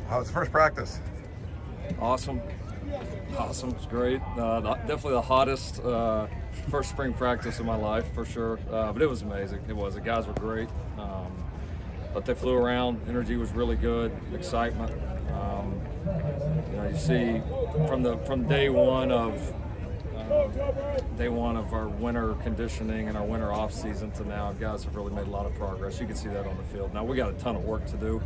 How was the first practice? Awesome. It's great. Definitely the hottest first spring practice of my life, for sure. But it was amazing. It was. The guys were great. But they flew around. Energy was really good. Excitement. You see from day one of our winter conditioning and our winter off season to now, guys have really made a lot of progress. You can see that on the field. Now we got a ton of work to do.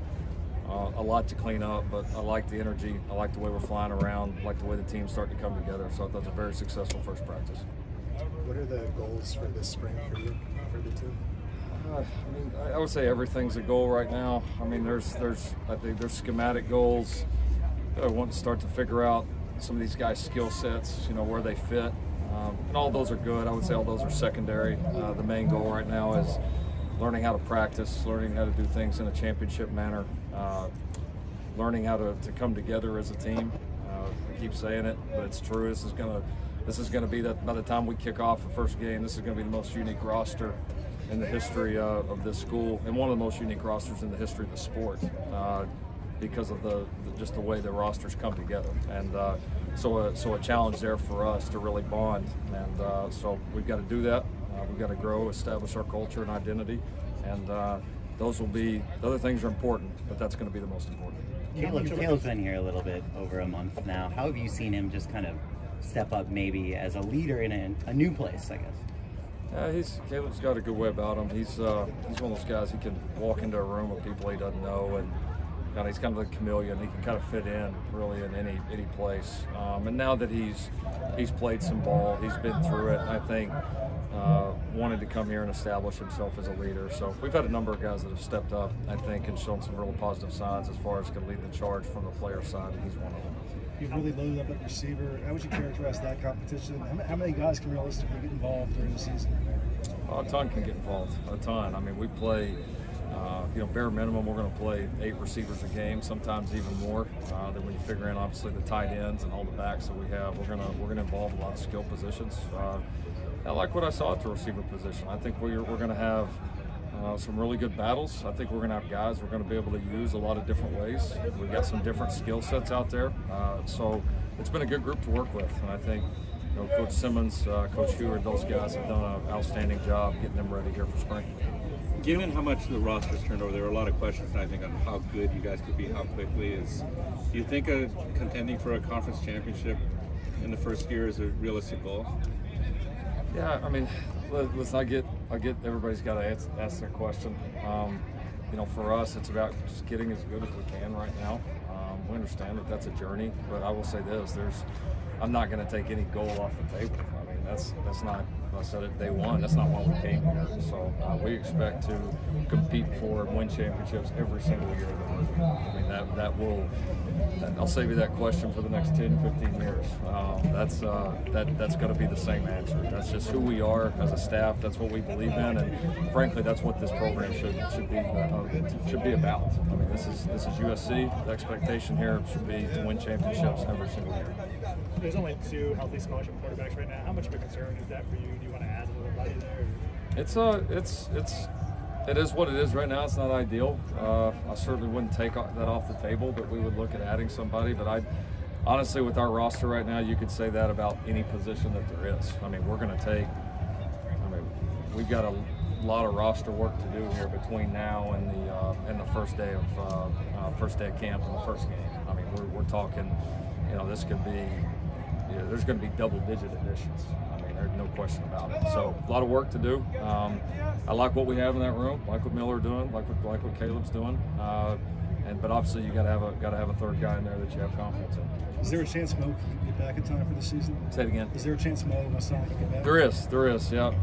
A lot to clean up, but I like the energy. I like the way we're flying around. I like the way the team's starting to come together. So that was a very successful first practice. What are the goals for this spring for you, for the team? I would say everything's a goal right now. I think there's schematic goals. I want to start to figure out some of these guys' skill sets, where they fit, and all those are good. I would say all those are secondary. The main goal right now is learning how to practice, learning how to do things in a championship manner, learning how to come together as a team. I keep saying it, but it's true. This is gonna be that by the time we kick off the first game, this is gonna be the most unique roster in the history of this school, and one of the most unique rosters in the history of the sport, because of just the way the rosters come together. And so a challenge there for us to really bond, and so we've got to do that. We've got to grow, establish our culture and identity, and the other things are important, but that's going to be the most important. Caleb's been here a little bit over a month now. How have you seen him just kind of step up maybe as a leader in a new place, I guess? Yeah, Caleb's got a good way about him. He's one of those guys, he can walk into a room with people he doesn't know, and he's kind of a chameleon. He can kind of fit in really in any place. And now that he's played some ball, he's been through it, I think wanted to come here and establish himself as a leader. So we've had a number of guys that have stepped up, I think, and shown some real positive signs as far as can lead the charge from the player side, and he's one of them. You've really loaded up at receiver. How would you characterize that competition? How many guys can realistically get involved during the season? A ton can get involved, a ton. I mean, we play, bare minimum, we're going to play 8 receivers a game, sometimes even more. Then when you figure in, obviously, the tight ends and all the backs that we have, we're going to involve a lot of skill positions. I like what I saw at the receiver position. I think we're going to have some really good battles. I think we're going to have guys we're going to be able to use a lot of different ways. We've got some different skill sets out there. So it's been a good group to work with. And I think Coach Simmons, Coach Heward, those guys have done an outstanding job getting them ready here for spring. Given how much the roster's turned over, there are a lot of questions, I think, on how good you guys could be, how quickly. Do you think contending for a conference championship in the first year is a realistic goal? Yeah, I mean, listen, I get everybody's got to ask their question. For us, it's about just getting as good as we can right now. We understand that that's a journey, but I will say this: I'm not going to take any goal off the table. I mean, that's not. I said it day one. That's not why we came here. So we expect to compete for and win championships every single year that we're here. I mean, that will. I'll save you that question for the next 10, 15 years. That's going to be the same answer. That's just who we are as a staff. That's what we believe in, and frankly, that's what this program should be about. I mean, this is USC. The expectation here should be to win championships every single year. There's only 2 healthy scholarship quarterbacks right now. How much of a concern is that for you? Do you want to add a little body there? It is what it is right now. It's not ideal. I certainly wouldn't take that off the table, but we would look at adding somebody. But honestly, with our roster right now, you could say that about any position that there is. I mean, we've got a lot of roster work to do here between now and the first day of camp and the first game. I mean, we're talking. This could be. There's going to be double-digit additions. I mean, there's no question about it. So a lot of work to do. I like what we have in that room. Like what Miller's doing. Like what Caleb's doing. But obviously you got to have a third guy in there that you have confidence in. Is there a chance Mo can get back in time for the season? Say it again. Is there a chance Mo can get back? There is. Yep.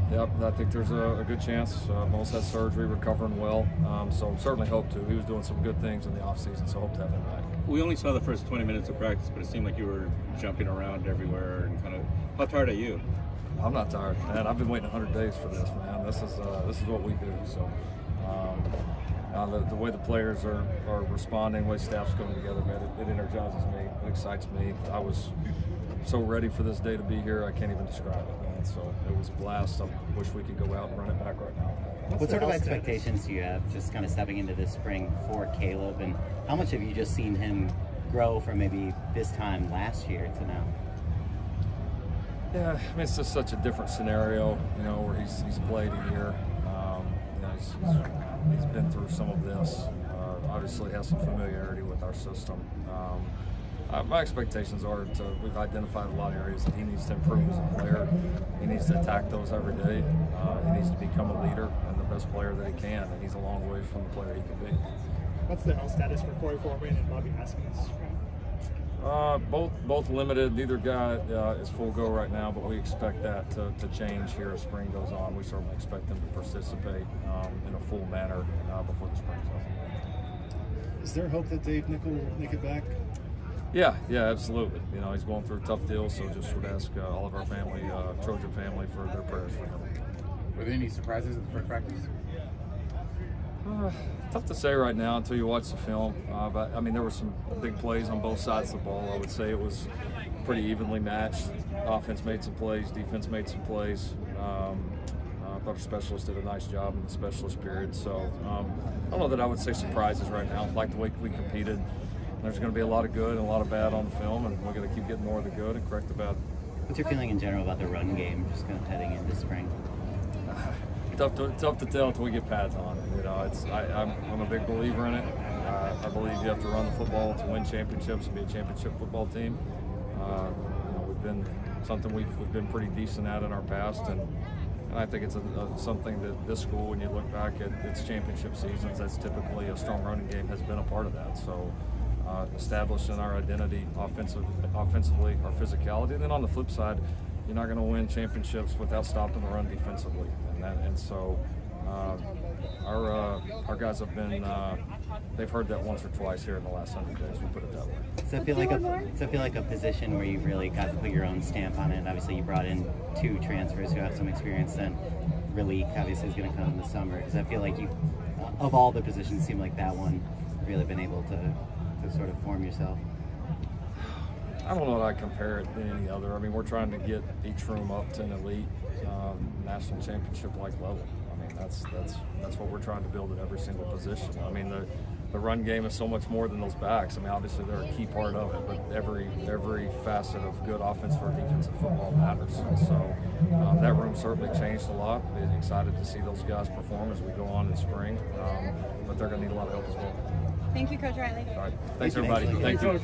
I think there's a good chance. Mo's had surgery, recovering well. So certainly hope to. He was doing some good things in the offseason, so hope to have him back. We only saw the first 20 minutes of practice, but it seemed like you were jumping around everywhere and kind of. How tired are you? I'm not tired, man. I've been waiting 100 days for this, man. This is what we do. So the way the players are responding, the way staff's coming together, man, it energizes me. It excites me. I was so ready for this day to be here. I can't even describe it, man. So it was a blast. I wish we could go out and run it back right now. What sort of expectations do you have just kind of stepping into this spring for Caleb, and how much have you just seen him grow from maybe this time last year to now? Yeah, I mean, it's just such a different scenario, you know, where he's played a year. You know, he's been through some of this. Obviously has some familiarity with our system. My expectations are we've identified a lot of areas that he needs to improve as a player. He needs to attack those every day. He needs to become a leader and the best player that he can, and he's a long way from the player he can be. What's the health status for Corey Foreman and Bobby Haskins? Both limited. Neither guy is full go right now, but we expect that to change here as spring goes on. We certainly expect them to participate in a full manner before the spring's over. Is there hope that Dave Nickel will make it back? Yeah, absolutely. You know, he's going through a tough deal, so just would ask all of our family, Trojan family, for their prayers for him. Were there any surprises at the first practice? Tough to say right now until you watch the film. But I mean, there were some big plays on both sides of the ball. I would say it was pretty evenly matched. Offense made some plays, defense made some plays. I thought our specialists did a nice job in the specialist period. So I don't know that I would say surprises right now. I like the way we competed. There's going to be a lot of good and a lot of bad on the film, and we're going to keep getting more of the good and correct the bad. What's your feeling in general about the run game, just kind of heading into spring? Tough to tell until we get pads on. You know, I'm a big believer in it. I believe you have to run the football to win championships and be a championship football team. You know, we've been something we've been pretty decent at in our past, and I think it's something that this school, when you look back at its championship seasons, that's typically a strong running game has been a part of that. So. Establishing our identity offensively, our physicality, and then on the flip side, you're not going to win championships without stopping the run defensively, and so our guys have been they've heard that once or twice here in the last 100 days. We put it that way. Does that feel like a position where you've really got to put your own stamp on it? Obviously, you brought in 2 transfers who have some experience, and Relique obviously is going to come in the summer. Does that feel like you, of all the positions, seem like that one really been able to sort of form yourself? I don't know that I compare it to any other. I mean, we're trying to get each room up to an elite national championship-like level. I mean, that's what we're trying to build at every single position. I mean, the run game is so much more than those backs. I mean, obviously they're a key part of it, but every facet of good offensive or defensive football matters. And so that room certainly changed a lot. We're excited to see those guys perform as we go on in spring, but they're going to need a lot of help as well. Thank you, Coach Riley. All right. Thanks, everybody. Thank you.